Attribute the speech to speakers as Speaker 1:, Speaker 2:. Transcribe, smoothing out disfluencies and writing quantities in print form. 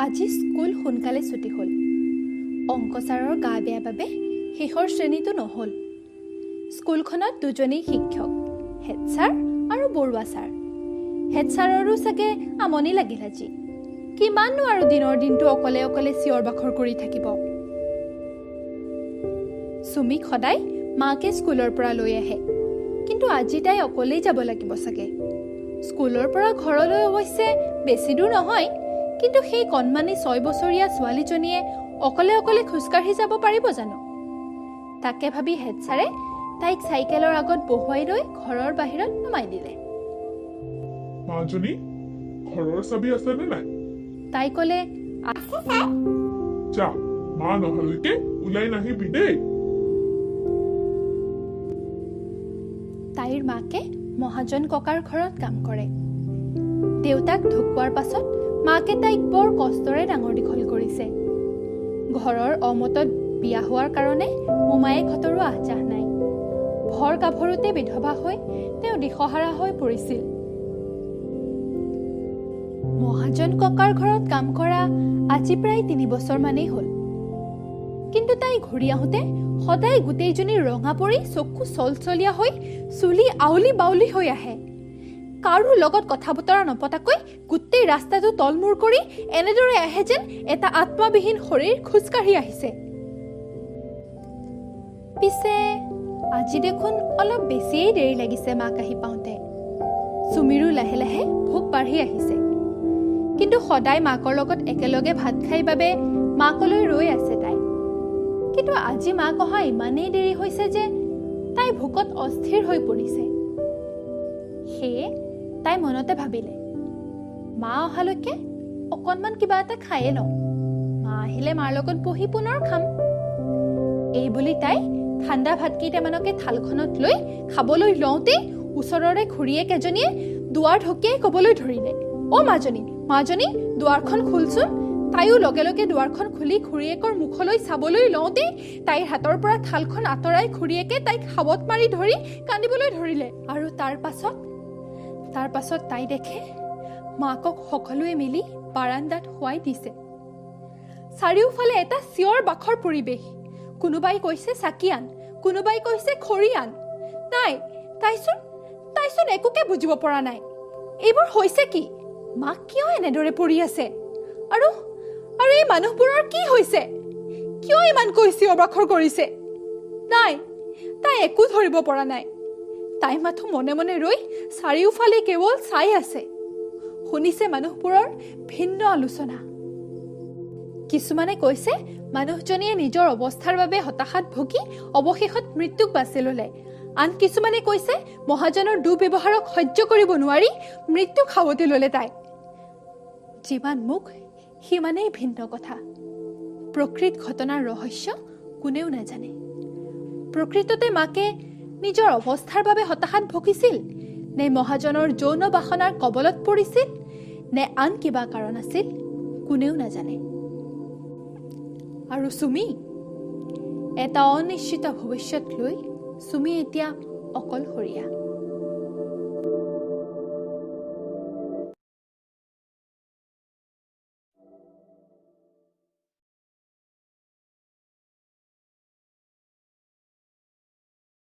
Speaker 1: আজি স্কুল সোনকালে ছুটি হ'ল। অংক ছাৰৰ গা বেয়া বাবে শেষৰ শ্ৰেণীটো নহ'ল। স্কুলখনত দুজনেই শিক্ষক, হেড ছাৰ আৰু বৰুৱা ছাৰ। হেড ছাৰৰো চাগে আমনি লাগিল আজি। কিমাননো আৰু দিনৰ দিনটো অকলে অকলে চিঞৰ বাখৰ কৰি থাকিব। সুমিক সদায় মাকে স্কুলৰ পৰা লৈ আহে, কিন্তু আজি তাই অকলেই যাব লাগিব চাগে। স্কুলৰ পৰা ঘৰলৈ অৱশ্যে বেছি দূৰ নহয়, কিন্তু সেই কণমানি 6 বছৰীয়া ছোৱালীজনীয়ে অকলে অকলে খোজকাঢ়ি যাব পাৰিব জানো? তাকে ভাবি হেড ছাৰে তাইক চাইকেলৰ আগত বহুৱাই লৈ ঘৰৰ বাহিৰত নমাই দিলে।
Speaker 2: মাজনী, ঘৰৰ চাবি আছেনে নাই?
Speaker 1: তাই ক'লে,
Speaker 2: যা, মা নহালৈকে ওলাই নাহিবি দেই।
Speaker 1: তাইৰ মাকে মহাজন ককাৰ ঘৰত কাম কৰে। দেউতাক ঢুকোৱাৰ পাছত মাকে তাইক বৰ কষ্টৰে ডাঙৰ দীঘল কৰিছে। ঘৰৰ অমতত বিয়া হোৱাৰ কাৰণে মোমায়েকহঁতৰো আহযাহ নাই। ভৰ গাভৰুতে বিধৱা হৈ তেওঁ দিশহাৰা হৈ পৰিছিল। মহাজন ককাৰ ঘৰত কাম কৰা আজি প্ৰায় 3 বছৰমানেই হ'ল। কিন্তু তাই ঘূৰি আহোঁতে সদায় গোটেইজনী ৰঙা পৰি চকু চলচলীয়া হৈ চুলি আউলি বাউলি হৈ আহে। কাৰো লগত কথা বতৰা নপতাকৈ গোটেই ৰাস্তাটো তলমূৰ কৰি এনেদৰে আহে যেন এটা আত্মাবিহীন শৰীৰ খোজকাঢ়ি আহিছে। পিছে আজি দেখোন অলপ বেছিয়েই দেৰি লাগিছে মাক আহি পাওঁতে। সুমিৰো লাহে লাহে ভোক বাঢ়ি আহিছে, কিন্তু সদায় মাকৰ লগত একেলগে ভাত খাই বাবে মাকলৈ ৰৈ আছে তাই। কিন্তু আজি মাক অহা ইমানেই দেৰি হৈছে যে তাই ভোকত অস্থিৰ হৈ পৰিছে। সেয়ে তাই মনতে ভাবিলে, মা অহালৈকে অকণমান কিবা এটা খায়ে লওঁ, মা আহিলে মাৰ লগত বহি পুনৰ খাম। এই বুলি তাই ঠাণ্ডা ভাতকেইটামানকে থালখনত লৈ খাবলৈ লওঁতেই ওচৰৰে খুৰীয়েক এজনীয়ে দুৱাৰ ঢকিয়াই ক'বলৈ ধৰিলে, অ মাজনী, মাজনী, দুৱাৰখন খোলচোন। তাইও লগে লগে দুৱাৰখন খুলি খুৰীয়েকৰ মুখলৈ চাবলৈ লওঁতেই তাইৰ হাতৰ পৰা থালখন আঁতৰাই খুৰীয়েকে তাইক সাবত মাৰি ধৰি কান্দিবলৈ ধৰিলে। আৰু তাৰ পাছত তাই দেখে মাকক সকলোৱে মিলি বাৰান্দাত শুৱাই দিছে। চাৰিওফালে এটা চিঞৰ বাখৰ পৰিৱেশ। কোনোবাই কৈছে চাকি আন, কোনোবাই কৈছে খৰি আন। নাই, তাইচোন একোকে বুজিব পৰা নাই। এইবোৰ হৈছে কি? মাক কিয় এনেদৰে পৰি আছে? আৰু এই মানুহবোৰৰ কি হৈছে? কিয় ইমানকৈ চিঞৰ বাখৰ কৰিছে? নাই, তাই একো ধৰিব পৰা নাই। তাই মাথো মনে মনে ৰৈ চাৰিওফালে কেৱল চাই আছে। শুনিছে মানুহবোৰৰ ভিন্ন আলোচনা। কিছুমানে কৈছে মানুহজনীয়ে নিজৰ অৱস্থাৰ বাবে হতাশাত ভুগি অৱশেষত মৃত্যুক বাছি ল'লে। আন কিছুমানে কৈছে মহাজনৰ দুৰ্ব্যৱহাৰক সহ্য কৰিব নোৱাৰি মৃত্যুক সাৱটি ল'লে তাই। যিমান মুখ সিমানেই ভিন্ন কথা। প্ৰকৃত ঘটনাৰ ৰহস্য কোনেও নাজানে। প্ৰকৃততে মাকে নিজৰ অৱস্থাৰ বাবে হতাশাত ভুগিছিল, নে মহাজনৰ যৌন বাসনাৰ কবলত পৰিছিল, নে আন কিবা কাৰণ আছিল, কোনেও নাজানে। আৰু সুমি, এটা অনিশ্চিত ভৱিষ্যত লৈ সুমি এতিয়া অকলশৰীয়া।